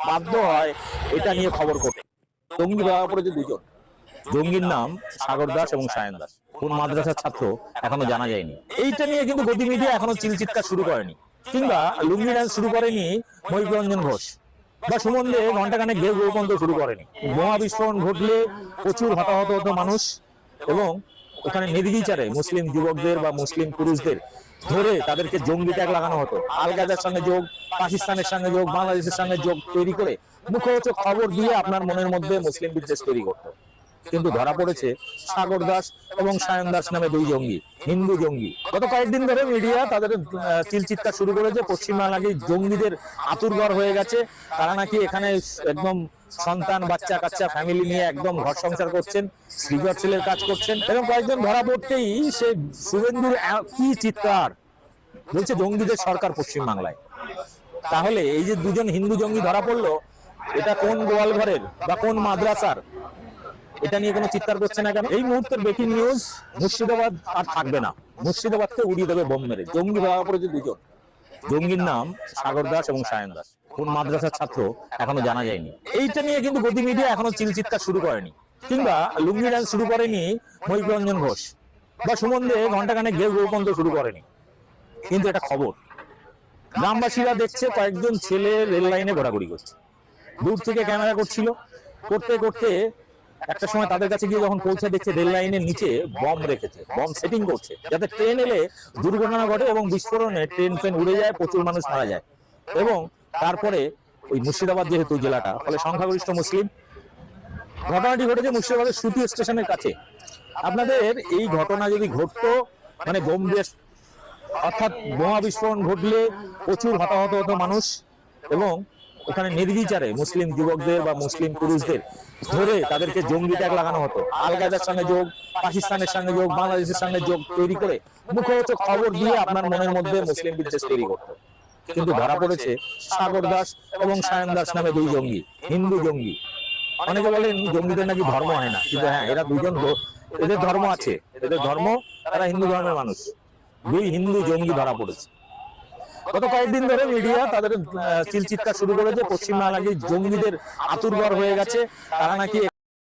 বাধ্য হয় এটা নিয়ে খবর করতে। জঙ্গি ধরা পড়েছে দুজন। জঙ্গির নাম সাগর দাস এবং সায়ন দাস। কোন মাদ্রাসার ছাত্র এখনো জানা যায়নি। এইটা নিয়ে কিন্তু গদি মিডিয়া এখনো চিলচিৎকার শুরু করেনি, কিংবা লুঙ্গি ডান্স শুরু করেনি মহিরঞ্জন ঘোষ, বা সুমন দে ঘন্টাখানেক ঘেউ ঘেউ শুরু করেনি। বোমা বিস্ফোরণ ঘটলে প্রচুর হতাহত হতো মানুষ, এবং ওখানে নির্বিচারে মুসলিম যুবকদের বা মুসলিম পুরুষদের ধরে তাদেরকে জঙ্গি ট্যাগ লাগানো হতো। আল কায়দার সঙ্গে যোগ, পাকিস্তানের সঙ্গে যোগ, বাংলাদেশের সঙ্গে যোগ তৈরি করে মুখরোচক খবর দিয়ে আপনার মনের মধ্যে মুসলিম বিদ্বেষ তৈরি করতো। কিন্তু ধরা পড়েছে সাগর দাস এবং সায়ন দাস নামে দুই জঙ্গি, হিন্দু জঙ্গি। গত কয়েকদিন ধরে মিডিয়া তাদের চিলচিৎকার শুরু করেছে পশ্চিমবাংলায় জঙ্গিদের আতুরঘর হয়ে গেছে। তারা নাকি এখানে একদম সন্তান বাচ্চা কাচ্চা ফ্যামিলি নিয়ে একদম ঘর সংসার করছেন, সিজার সেলের কাজ করছেন। এবং কয়েকজন ধরা পড়তেই সে শুভেন্দুর কি চিৎকার, বলছে জঙ্গিদের সরকার পশ্চিমবাংলায়। তাহলে এই যে দুজন হিন্দু জঙ্গি ধরা পড়লো, এটা কোন গোয়াল ঘরের বা কোন মাদ্রাসার, এটা নিয়ে কোনো চিৎকার করছে না কেন? এই মুহূর্তের ব্রেকিং নিউজ, মুর্শিদাবাদ আর থাকবে না, মুর্শিদাবাদকে উড়িয়ে দেবে বোম মেরে। জঙ্গি ধরা পড়েছে দুজন। জঙ্গির নাম সাগর দাস এবং সায়ন দাস। কোন মাদ্রাসার ছাত্র এখনো জানা যায়নি। এইটা নিয়ে কিন্তু গদি মিডিয়া এখনো চিলচিৎকার শুরু করেনি, কিংবা লুঙ্গি ডান্স শুরু করেনি মহিরঞ্জন ঘোষ, বা সুমন দে ঘন্টাখানেক ঘেউ ঘেউ শুরু করেনি। কিন্তু এটা খবর। গ্রামবাসীরা দেখছে কয়েকজন ছেলে রেল লাইনে ঘোরাঘুরি করছে, দূর থেকে ক্যামেরা করছিল। করতে করতে একটা সময় তাদের কাছে গিয়ে যখন পৌঁছে দেখছে রেল লাইনের নিচে বম রেখেছে, বম সেটিং করছে যাতে ট্রেন এলে দুর্ঘটনা ঘটে এবং বিস্ফোরণে ট্রেন ফ্রেন উড়ে যায়, প্রচুর মানুষ মারা যায়। এবং তারপরে ওই মুর্শিদাবাদ যেহেতু জেলাটা, ফলে সংখ্যাগরিষ্ঠ মুসলিম। ঘটনাটি ঘটেছে মুর্শিদাবাদের সুতি স্টেশনের কাছে। আপনাদের এই ঘটনা যদি ঘটতো, মানে বোম অর্থাৎ বোমা বিস্ফোরণ ঘটলে প্রচুর হতাহত হতো মানুষ, এবং ওখানে নির্বিচারে মুসলিম যুবকদের বা মুসলিম পুরুষদের ধরে তাদেরকে জঙ্গি ট্যাগ লাগানো হতো। আল কায়দার সঙ্গে যোগ, পাকিস্তানের সঙ্গে যোগ, বাংলাদেশের সঙ্গে যোগ তৈরি করে মুখরোচক খবর দিয়ে আপনার মনের মধ্যে মুসলিম বিদ্বেষ তৈরি করতো। কিন্তু ধরা পড়েছে সাগর দাস এবং সায়ন দাস নামে দুই জঙ্গি, হিন্দু জঙ্গি। অনেকে বলেন জঙ্গিদের নাকি ধর্ম হয় না, কিন্তু হ্যাঁ, এরা দুজন, এদের ধর্ম আছে, এদের ধর্ম, তারা হিন্দু ধর্মের মানুষ। দুই হিন্দু জঙ্গি ধরা পড়েছে। গত কয়েকদিন ধরে মিডিয়া তাদের চিলচিৎকার শুরু করেছে পশ্চিমবাংলায় জঙ্গিদের আতুরঘর হয়ে গেছে। তারা নাকি